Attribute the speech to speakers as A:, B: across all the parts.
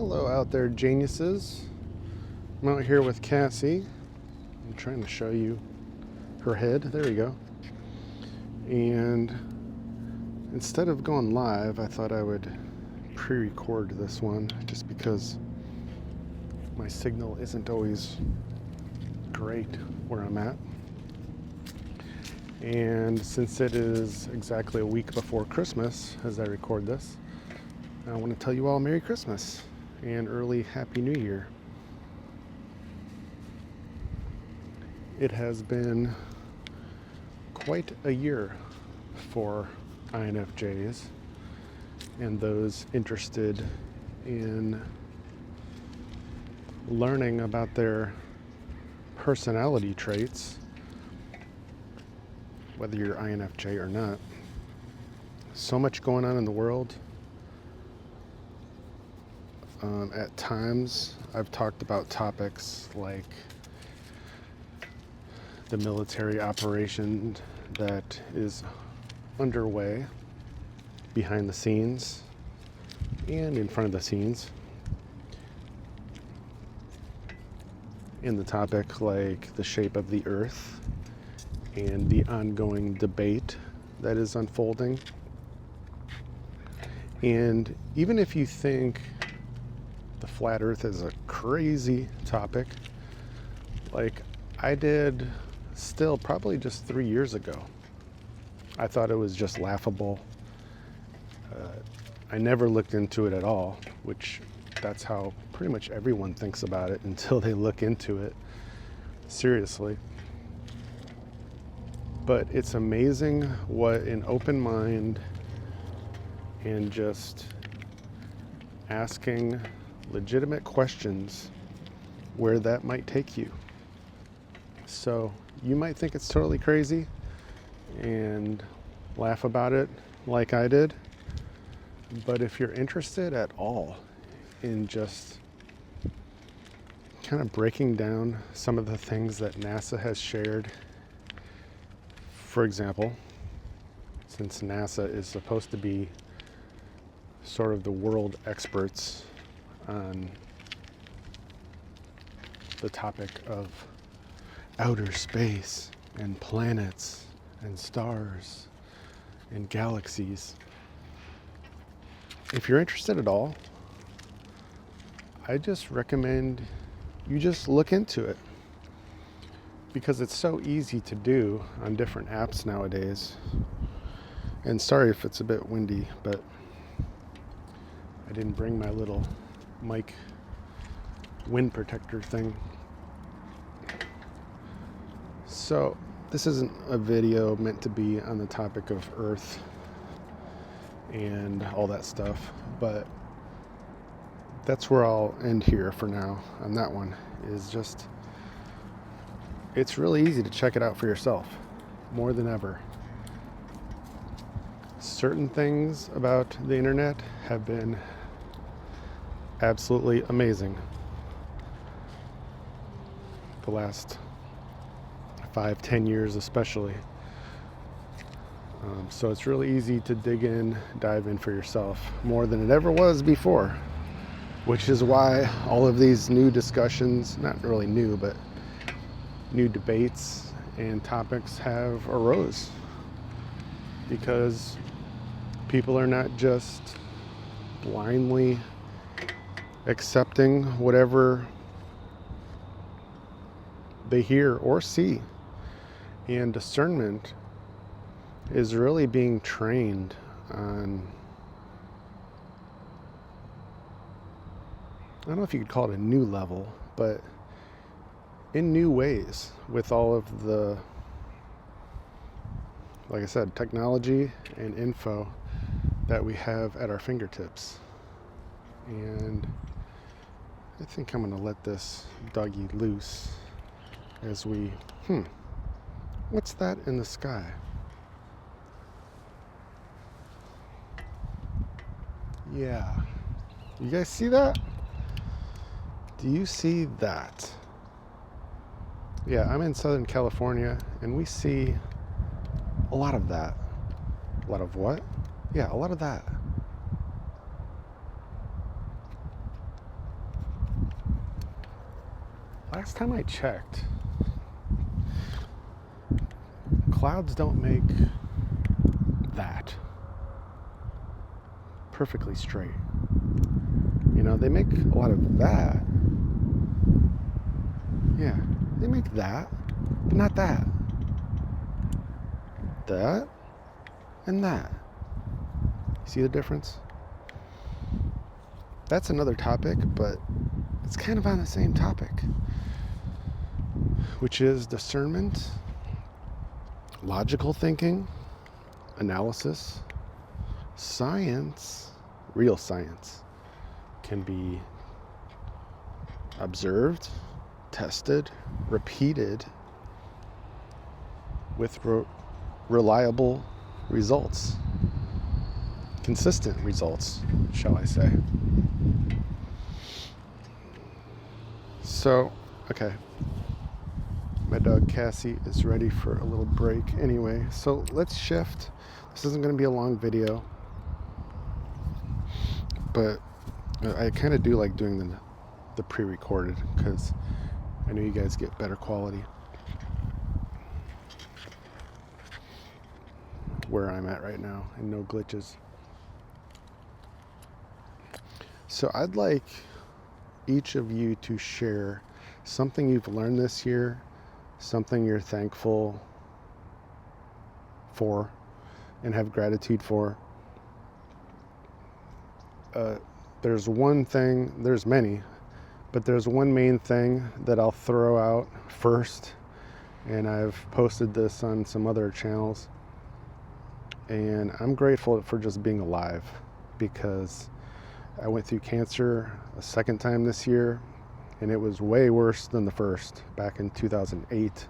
A: Hello out there, Geniuses. I'm out here with Cassie. I'm trying to show you her head. There we go. And instead of going live, I thought I would pre-record this one just because my signal isn't always great where I'm at. And since it is exactly a week before Christmas as I record this, I want to tell you all Merry Christmas and early Happy New Year. It has been quite a year for INFJs and those interested in learning about their personality traits, whether you're INFJ or not. So much going on in the world. At times, I've talked about topics like the military operation that is underway behind the scenes and in front of the scenes. In the topic like the shape of the earth and the ongoing debate that is unfolding. And even if you think the flat earth is a crazy topic, like I did still probably just 3 years ago, I thought it was just laughable. I never looked into it at all, which that's how pretty much everyone thinks about it until they look into it seriously. But it's amazing what an open mind and just asking legitimate questions where that might take you. So you might think it's totally crazy and laugh about it like I did, but if you're interested at all in just kind of breaking down some of the things that NASA has shared, for example, since NASA is supposed to be sort of the world experts on the topic of outer space and planets and stars and galaxies. If you're interested at all, I just recommend you just look into it, because it's so easy to do on different apps nowadays. And sorry if it's a bit windy, but I didn't bring my little mic wind protector thing. So this isn't a video meant to be on the topic of Earth and all that stuff, but that's where I'll end here for now on that one. Is just, it's really easy to check it out for yourself more than ever. Certain things about the internet have been absolutely amazing the last 5-10 years especially. So it's really easy to dive in for yourself more than it ever was before, which is why all of these new discussions, not really new, but new debates and topics have arose, because people are not just blindly accepting whatever they hear or see, and discernment is really being trained on, I don't know if you could call it a new level, but in new ways with all of the, like I said, technology and info that we have at our fingertips. And I think I'm going to let this doggy loose as we, what's that in the sky? Yeah. You guys see that? Do you see that? Yeah, I'm in Southern California, and we see a lot of that. A lot of what? Yeah, a lot of that. last time I checked, clouds don't make that perfectly straight. You know, they make a lot of that. Yeah, they make that, but not that. That and that. See the difference? That's another topic, but it's kind of on the same topic, which is discernment, logical thinking, analysis, science. Real science can be observed, tested, repeated with reliable results, consistent results, shall I say. So, okay, my dog Cassie is ready for a little break anyway, so let's shift. This isn't going to be a long video, but I kind of do like doing the pre-recorded because I know you guys get better quality where I'm at right now and no glitches. So I'd like each of you to share something you've learned this year, something you're thankful for and have gratitude for. There's one thing, there's many, but there's one main thing that I'll throw out first, and I've posted this on some other channels, and I'm grateful for just being alive, because I went through cancer a second time this year, and it was way worse than the first back in 2008,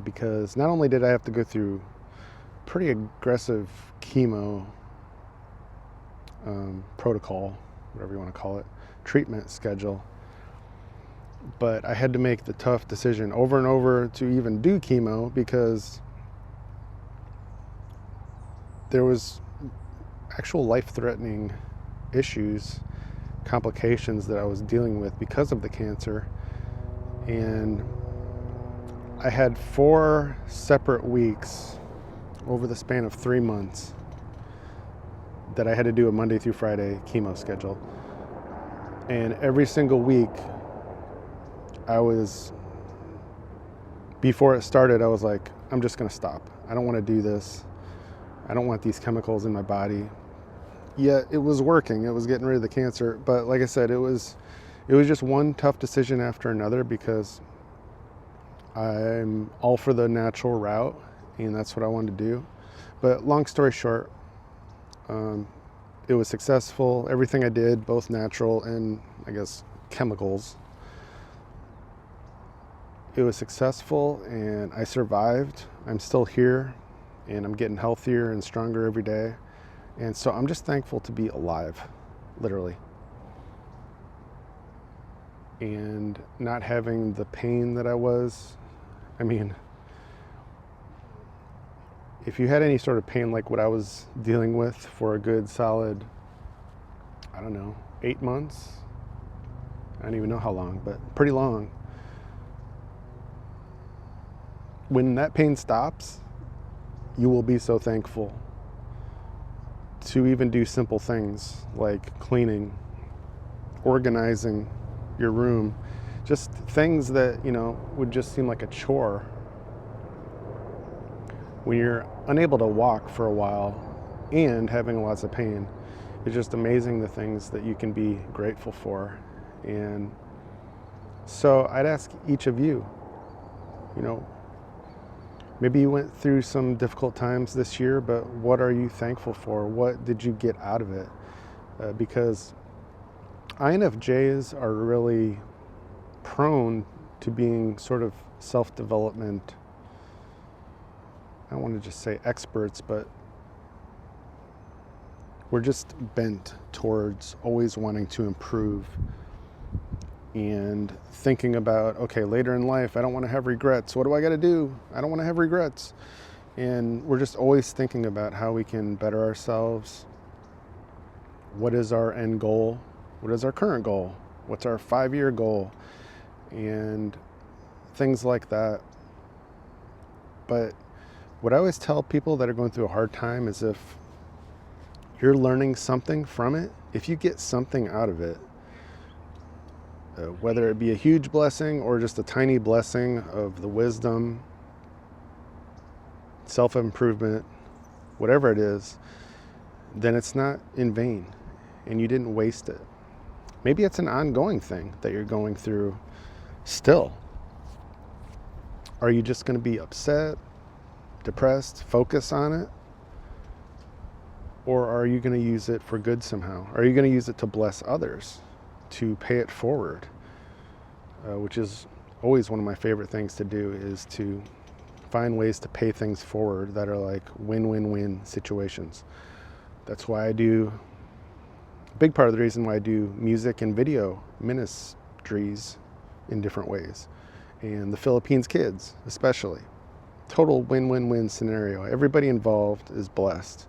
A: because not only did I have to go through pretty aggressive chemo protocol, whatever you want to call it, treatment schedule, but I had to make the tough decision over and over to even do chemo because there was actual life-threatening issues, complications that I was dealing with because of the cancer. And I had 4 separate weeks over the span of 3 months that I had to do a Monday through Friday chemo schedule. And every single week before it started, I was like, I'm just gonna stop. I don't wanna do this. I don't want these chemicals in my body. Yet it was working, it was getting rid of the cancer. But like I said, it was just one tough decision after another, because I'm all for the natural route and that's what I wanted to do. But long story short, it was successful. Everything I did, both natural and I guess chemicals, it was successful and I survived. I'm still here and I'm getting healthier and stronger every day. And so I'm just thankful to be alive, literally. And not having the pain that I was. I mean, if you had any sort of pain like what I was dealing with for a good solid, I don't know, 8 months? I don't even know how long, but pretty long. When that pain stops, you will be so thankful to even do simple things like cleaning, organizing your room, just things that, you know, would just seem like a chore. When you're unable to walk for a while and having lots of pain, it's just amazing the things that you can be grateful for. And so I'd ask each of you, you know, maybe you went through some difficult times this year, but what are you thankful for? What did you get out of it? Because INFJs are really prone to being sort of self-development, I don't want to just say experts, but we're just bent towards always wanting to improve and thinking about, okay, later in life, I don't want to have regrets. What do I got to do? I don't want to have regrets. And we're just always thinking about how we can better ourselves. What is our end goal? What is our current goal? What's our 5-year goal? And things like that. But what I always tell people that are going through a hard time is if you're learning something from it, if you get something out of it, whether it be a huge blessing or just a tiny blessing of the wisdom, self-improvement, whatever it is, then it's not in vain and you didn't waste it. Maybe it's an ongoing thing that you're going through still. Are you just going to be upset, depressed, focus on it? Or are you going to use it for good somehow? Are you going to use it to bless others, to pay it forward? Which is always one of my favorite things to do, is to find ways to pay things forward that are like win-win-win situations. That's why I do, a big part of the reason why I do music and video ministries in different ways. And the Philippines kids, especially. Total win-win-win scenario. Everybody involved is blessed.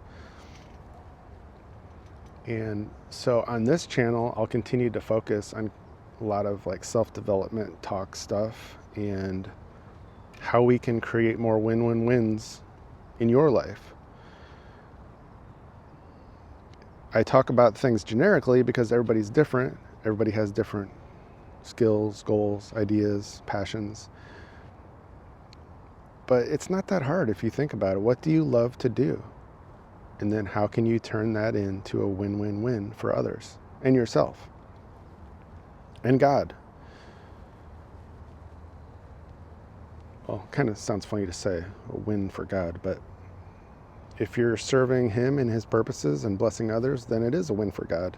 A: And so on this channel, I'll continue to focus on a lot of like self-development talk stuff and how we can create more win-win-wins in your life. I talk about things generically because everybody's different. Everybody has different skills, goals, ideas, passions. But it's not that hard if you think about it. What do you love to do? And then how can you turn that into a win-win-win for others and yourself and God? Well, kind of sounds funny to say, a win for God, but if you're serving Him and His purposes and blessing others, then it is a win for God.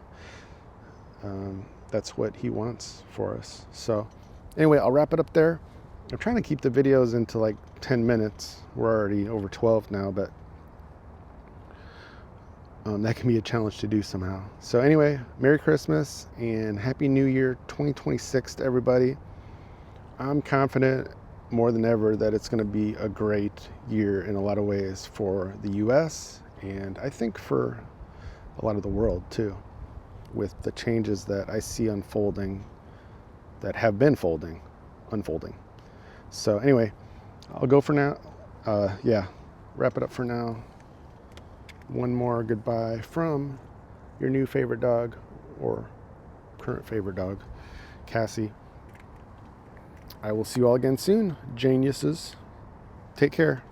A: That's what He wants for us. So anyway, I'll wrap it up there. I'm trying to keep the videos into like 10 minutes. We're already over 12 now, but that can be a challenge to do somehow. So anyway, Merry Christmas and Happy New Year 2026 to everybody. I'm confident more than ever that it's going to be a great year in a lot of ways for the US and I think for a lot of the world too, with the changes that I see unfolding, that have been unfolding. So anyway, I'll go for now. Wrap it up for now. One more goodbye from your new favorite dog, or current favorite dog, Cassie. I will see you all again soon, Geniuses. Take care.